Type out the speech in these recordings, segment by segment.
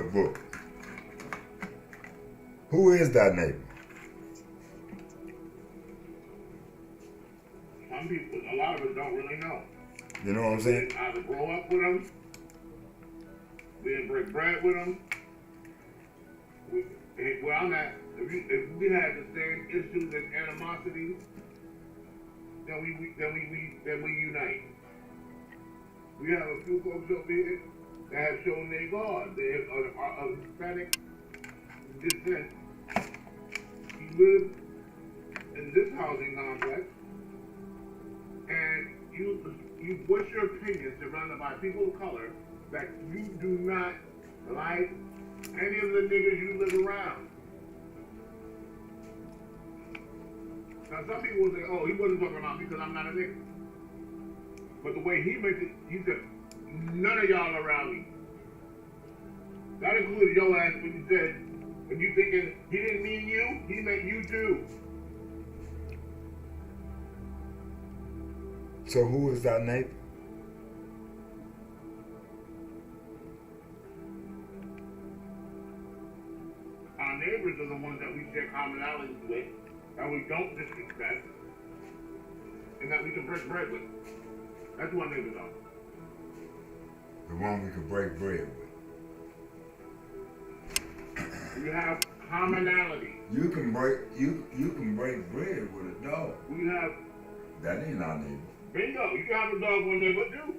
good book. Who is that neighbor? Some people, a lot of us don't really know. You know what I'm We saying? didn't either grow up with them, we didn't break bread with them. Where I'm at, if we had the same issues and animosities, then we unite. We have a few folks over here that have shown their God. They are of Hispanic descent. We live in this housing complex, and you voice your opinion surrounded by people of color that you do not like any of the niggas you live around. Now some people will say, oh, he wasn't talking about me because I'm not a nigga. But the way he makes it, he said, none of y'all around me. That included your ass when you said, when you thinking he didn't mean you, he meant you too. So who is that neighbor? Our neighbors are the ones that we share commonalities with, that we don't disrespect, and that we can break bread with. That's what neighbors are. The one we could break bread with. We have commonality. You can break bread with a dog. We have. That ain't our neighbor. Bingo. You can have a dog one day, but do.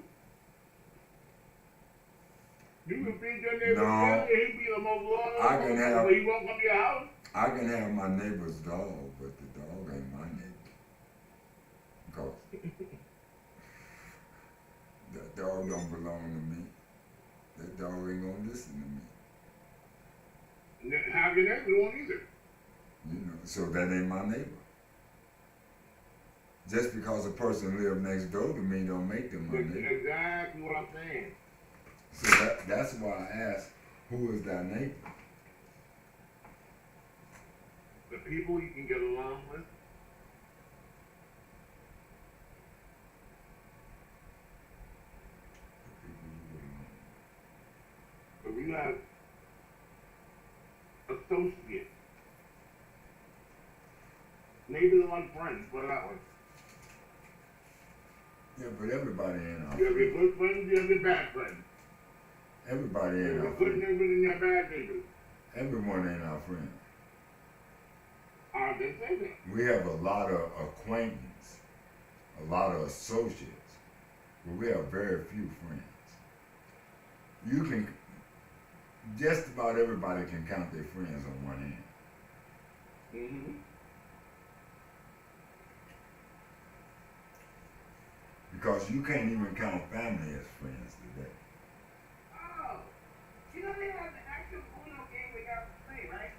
You can feed your neighbor No. he'll be the most loyal. I can have. But he won't come to your house. I can have my neighbor's dog, but the dog ain't my neighbor. Because that dog don't belong to me. That dog ain't gonna listen to me. Have your neighbor won't either. You know, so that ain't my neighbor. Just because a person live next door to me don't make them my That's neighbor. exactly what I'm saying. So that's why I asked, who is that neighbor? The people you can get along with. But we have associates. Neighbors are like friends, put it that way. Yeah, but everybody ain't our You have your friend. good friends, you have your bad friends. Everybody You ain't have our your good friend. neighbors and your bad neighbors. Everyone ain't our friend. I didn't say that. We have a lot of acquaintance, a lot of associates, but we have very few friends. You can, just about everybody can count their friends on one hand. Mm-hmm. Because you can't even count family as friends today. Oh, you know they have the actual Uno game we got to play, right?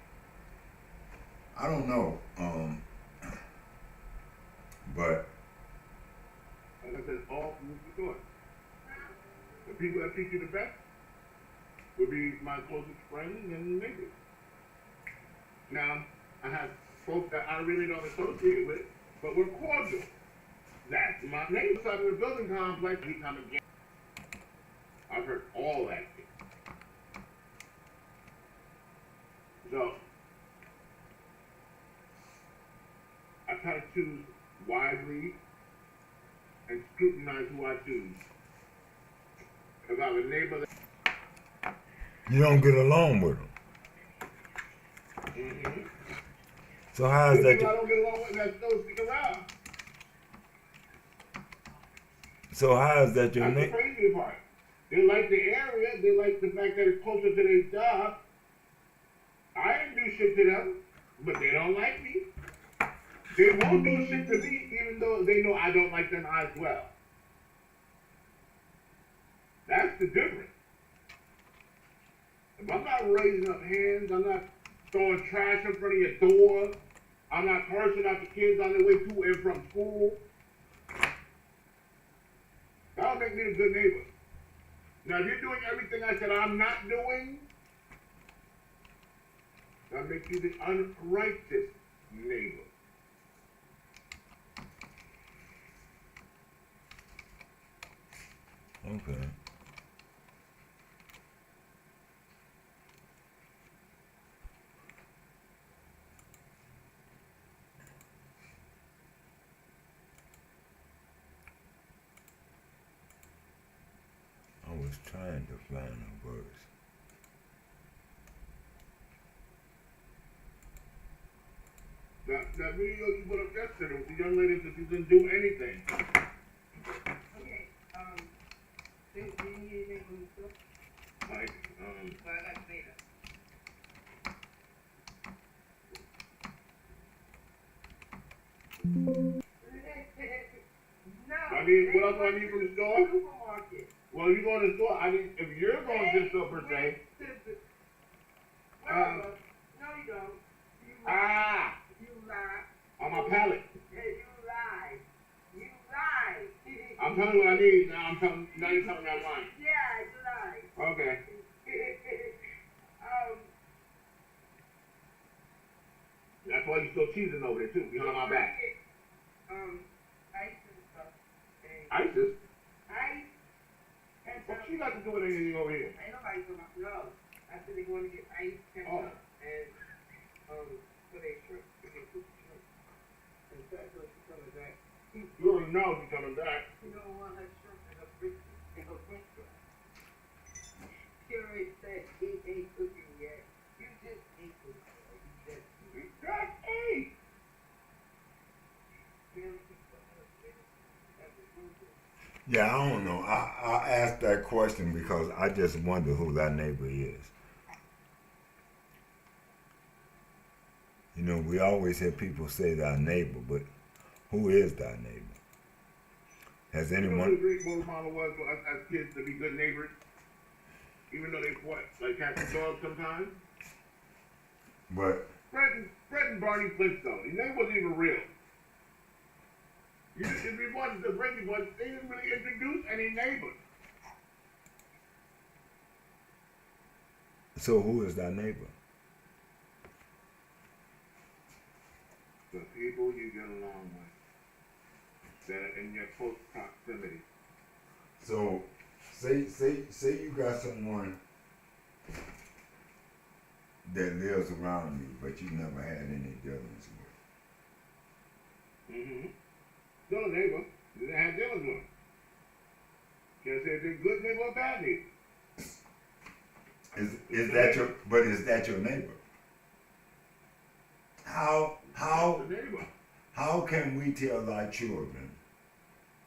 I don't know, but Like I said, all moves the door. The people that treat you the best would be my closest friends and neighbors. Now, I have folks that I really don't associate with, but we're cordial. That's my neighbor side of the building complex. We come again. I've heard all that shit. So, I try to choose wisely and scrutinize who I choose. Because I have a neighbor that. you don't get along with them. Mm-hmm. So how is The that? people I don't get along with that still stick around. So how is that your That's the neighbor? crazy part. They like the area. They like the fact that it's closer to their job. I didn't do shit to them, but they don't like me. They won't do shit to me, even though they know I don't like them as well. That's the difference. If I'm not raising up hands, I'm not throwing trash in front of your door, I'm not cursing out the kids on their way to and from school, that'll make me a good neighbor. Now, if you're doing everything I said I'm not doing, that makes you the unrighteous neighbor. Okay. trying to find a verse. That video you put up yesterday with the young lady that didn't do anything. Okay, do you need anything from the store? Like, Well, I got data. No. I need, what else do I need from the store? Supermarket. Well, you go to the store, I need, if you're going to the store per se, No, you don't. You lie. ah, You lie. on my pallet. Yeah, you lie. You lie. I'm telling you what I need, now you're telling me I'm lying. Yeah, you lie. Okay. That's why you still cheesing over there too, behind my back. Ice and stuff. ISIS? Ice and What stuff. you got to do with anything over here? Ain't nobody talking about, no. I said they want to get ice, ketchup, and, for their shrimp, for their cooked shrimp. And so that's what she's coming back. You already know he's coming back. You don't want her shrimp in her brisket, in her restaurant. She already said he ain't cooking yet. You just ain't cooking. You just Hey! Yeah, I don't know. I asked that question because I just wonder who that neighbor is. You know, we always hear people say that neighbor, but who is that neighbor? Has You know what anyone? the great role model was for us as kids to be good neighbors? Even though they fought like cats and dogs sometimes? But Fred and Barney Flintstone. His name wasn't even real. If you wanted to bring it, they didn't really introduce any neighbors. so who is that neighbor? The people you get along with that are in your close proximity. So say you got someone that lives around you, but you never had any dealings with. Mm-hmm. Still a neighbor. You didn't have dealings with them. Can't say if they're good neighbor or bad neighbor. Is that your? But is that your neighbor? The neighbor. How can we tell our children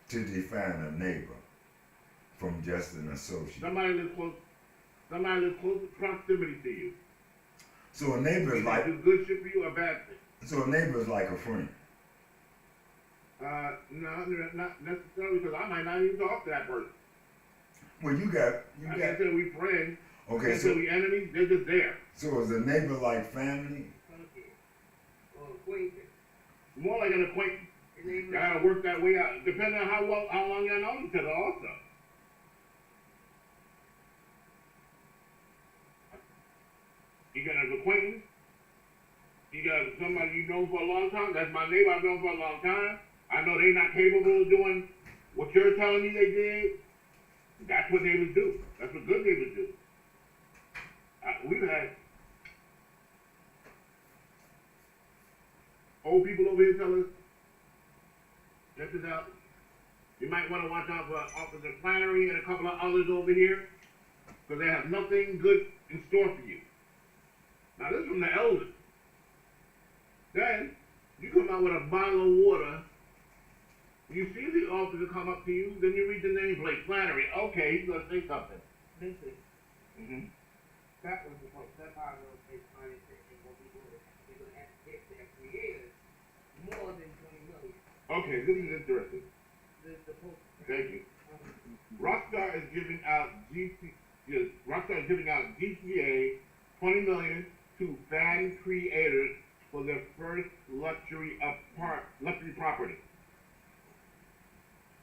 to define a neighbor from just an associate? Somebody lives close proximity to you. So a neighbor is like. Do good shit for you or bad thing. So a neighbor is like a friend. No, not necessarily, because I might not even talk to that person. Well, you I can't say we friends. Okay, Can't say so we enemies. They're just there. is a neighbor like family? Or acquaintance. More like an acquaintance. And they You gotta work that way out, depending on how long y'all know each other also. You got an acquaintance. You got somebody you know for a long time. That's my neighbor I've known for a long time. I know they're not capable of doing what you're telling me they did. That's what neighbors do. That's what good neighbors do. We've had old people over here tell us, check this out. You might want to watch out for Officer Flannery and a couple of others over here, because they have nothing good in store for you. Now this is from the elders. Then you come out with a bottle of water. You see the officer come up to you, then you read the nameplate, Flannery. Okay, he's gonna say something. Listen, Mm-hmm. that was the point. That's how I know it's funny and what we do. They're going to have to get their creators more than 20 million. Okay, this is interesting. This is the post. Thank you. Rockstar is giving out GTA 20 million to fan creators for their first luxury property.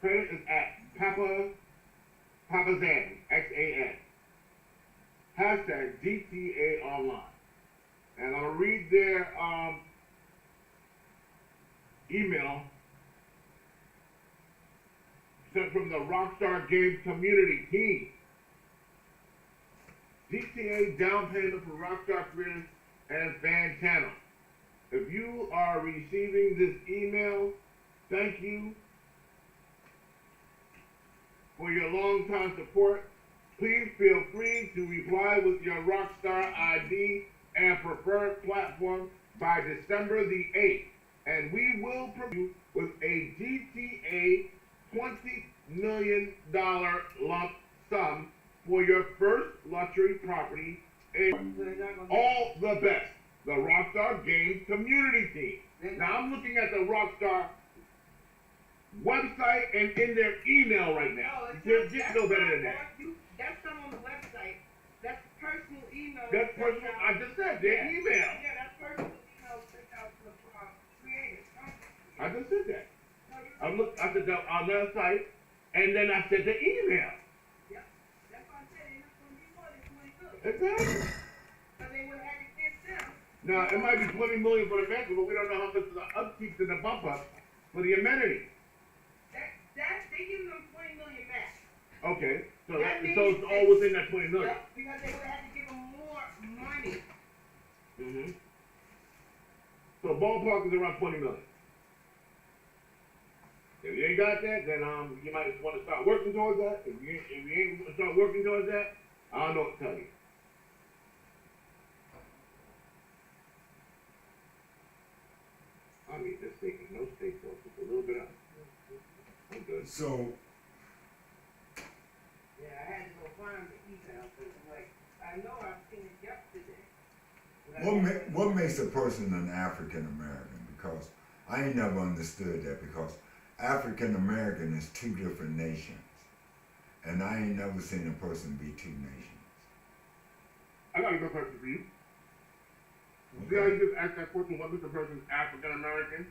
Credit is at Papa Zan, XAN. Hashtag GTA Online. And I'll read their email sent from the Rockstar Games community team. GTA down payment for Rockstar creators and fan channel. If you are receiving this email, thank you for your long-time support please feel free to reply with your Rockstar ID and preferred platform by December the 8th. And we will provide you with a GTA $20 million lump sum for your first luxury property and all the best. The Rockstar Games community team. Now I'm looking at the Rockstar website and in their email right now. You get no better than that. That's not on the website. That's personal email. That's personal. I just said their email. Yeah, that's personal email sent out to the creators. I just said that. I looked at the on their site and then I said the email. Yeah, that's what I said. It's going to be more than 22. Exactly. But they would have had to get them. Now it might be 20 million for the rental, but we don't know how much the upkeep and the bump up for the amenity. They give them 20 million max. Okay, so so it's all within that 20 million. Yep, because they would have had to give them more money. Mm-hmm. So ballpark is around 20 million. If you ain't got that, then you might want to start working towards that. If you ain't want to start working towards that, I don't know what to tell you. I mean, this steak is no steak sauce, just a little bit of. I'm good. So, Yeah, I had to go find the email because I'm like, I know I've seen it yesterday. what makes a person an African American? Because I ain't never understood that, because African American is two different nations. And I ain't never seen a person be two nations. I got a good question for you. See how you just asked that question, what makes a person African American?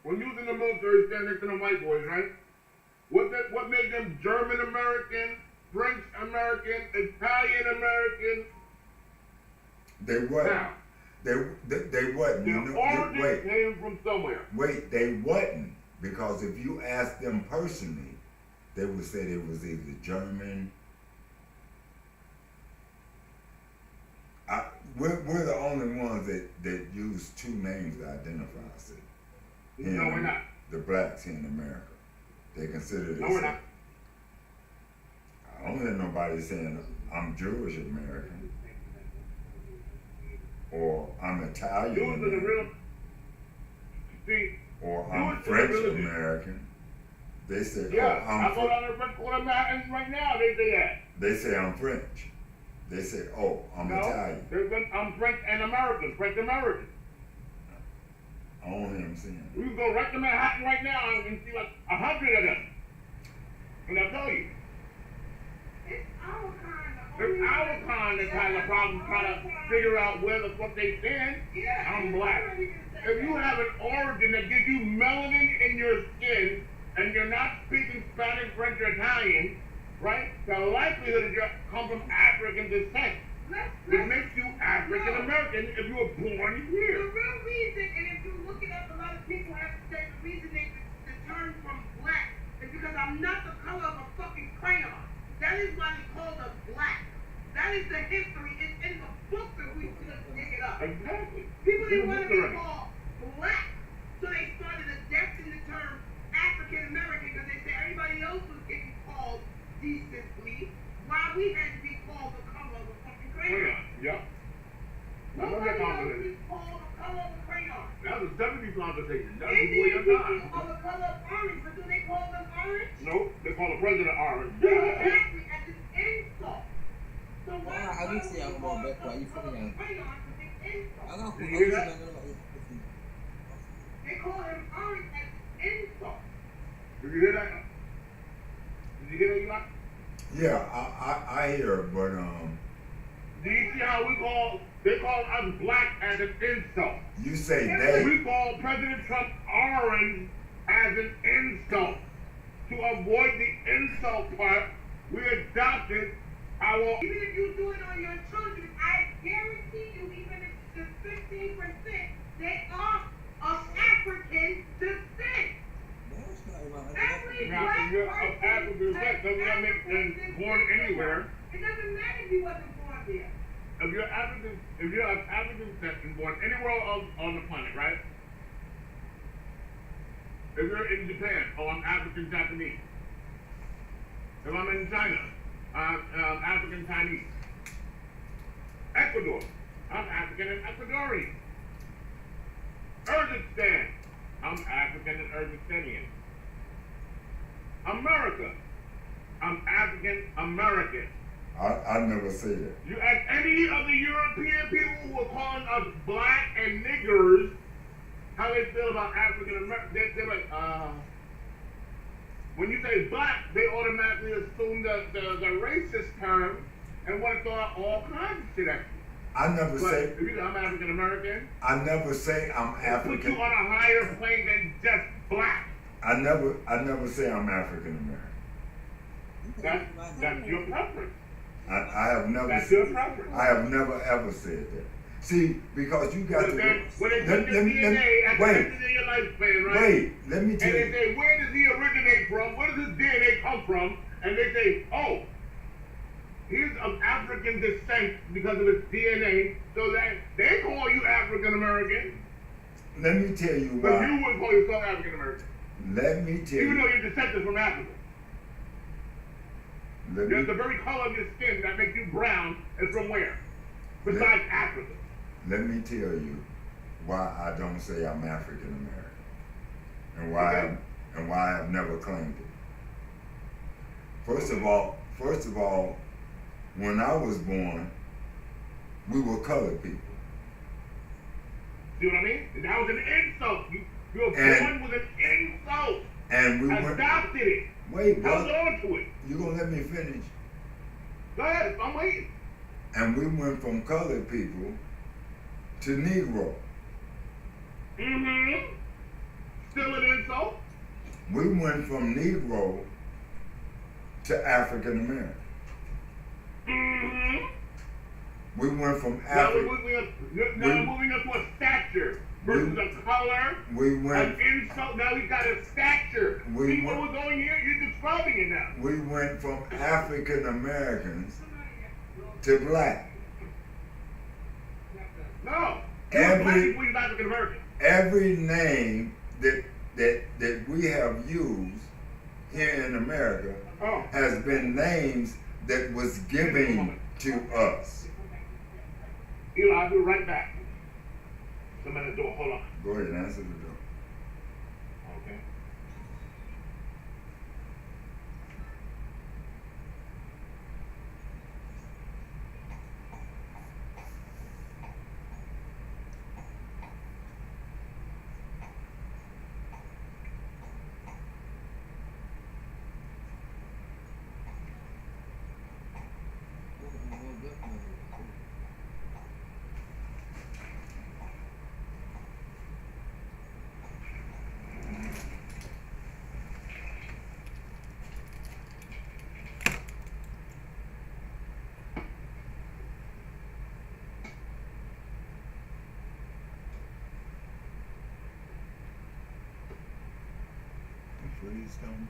When you was in the military, standing next to the white boys, right? What made them German American, French American, Italian American? They wasn't. Now, They wasn't. their origin came from somewhere. Wait, they wasn't. Because if you ask them personally, they would say they was either German. We're the only ones that use two names to identify us. No, we're not. The blacks here in America. They consider this. No, we're not. I don't hear nobody saying I'm Jewish American. Or I'm Italian Jews are the real. American. See, Or I'm Jews French are the religion. American. They say, Yeah, oh, I'm I go down there what I'm at right now, they say that. They say I'm French. They say, oh, I'm Italian. I'm French and American, French American. I don't hear them saying We can go right to Manhattan right now and see like 100 of them. And I'll tell you, It's our kind of. it's our kind that's having a problem trying to figure out where the fuck they stand. Yeah, I'm black. If you have an origin that gives you melanin in your skin and you're not speaking Spanish, French, or Italian, right? The likelihood is you come from African descent, which makes you African American if you were born The here. real reason, and if you look it up, a lot of people have to say the reason they turn from black is because I'm not the color of a fucking crayon. That is why they call us black. That is the history. It's in the book that we just dig it up. Exactly. People didn't want to be called black, so they started adapting the term African American because they said everybody else was getting called decently, while we had to be called the color of a fucking crayon. Yep. Nobody else is called the color of a crayon. That was a 70s conversation. That was Indian before your people time. call the color of orange, but do they call them orange? Nope, they call the president orange. Exactly, as an insult. So why Ah, why habis would siya you ang call mga the bekwa, yung color of funya. a crayon as an insult? Ang ako, You ako hear that? sila naman yung They call him orange as an insult. Did you hear that? Did you hear that, Eli? Yeah, I hear it, but Do you see how they call us black as an insult? you say they. We call President Trump orange as an insult. To avoid the insult part, we adopted our. Even if you do it on your children, I guarantee you, even if it's 15%, they are of African descent. Every Now, black if you're of person African descent, has doesn't that make them African born descent. anywhere? It doesn't matter if you wasn't born there. If you're of African descent and born anywhere on the planet, right? If you're in Japan, oh, I'm African Japanese. If I'm in China, I'm African Chinese. Ecuador, I'm African and Ecuadorian. Urzikstan, I'm African and Urzikstanian. America, I'm African American. I never said that. You ask any of the European people who are calling us black and niggers how they feel about African American. They're like, when you say black, they automatically assume the racist term and want to throw out all kinds of shit at you. I never But say. if you say I'm African American, I never say I'm put you African. on a higher plane than just black. I never say I'm African American. That's your preference. I have never. That's your preference. I have never ever said that. See, because you got But to. then, when they put your DNA at the wait, end of your lifespan, right? wait. Let me tell And they you. say, where does he originate from? Where does his DNA come from? And they say, oh, he's of African descent because of his DNA. So that they call you African American. Let me tell you But why. you wouldn't call yourself African American. Let me tell Even though you. you're descended from Africa. Let The me, very color of your skin that makes you brown is from where? Besides Africa. let me tell you why I don't say I'm African American, and why Okay. I have never claimed it. First of all, when I was born, we were colored people. See what I mean? And that was an insult. You were And- born with an insult. And we went. Adopted it. Wait, Held brother. on to it. You gonna let me finish? Go ahead. I'm waiting. And we went from colored people to Negro. Mm-hmm. Still an insult? We went from Negro to African American. Mm-hmm. We went from Now we're African. moving up to a stature versus a color, We went. an insult. Now we've got a stature. We People went- were going here, you're describing it now. We went from African Americans to black. No. Every- Black people use African American. Every name that we have used here in America Oh. has been names that was given to us. Eli, I'll be right back. Somebody at the door. Hold on. Go ahead and answer the door. Okay. Please don't.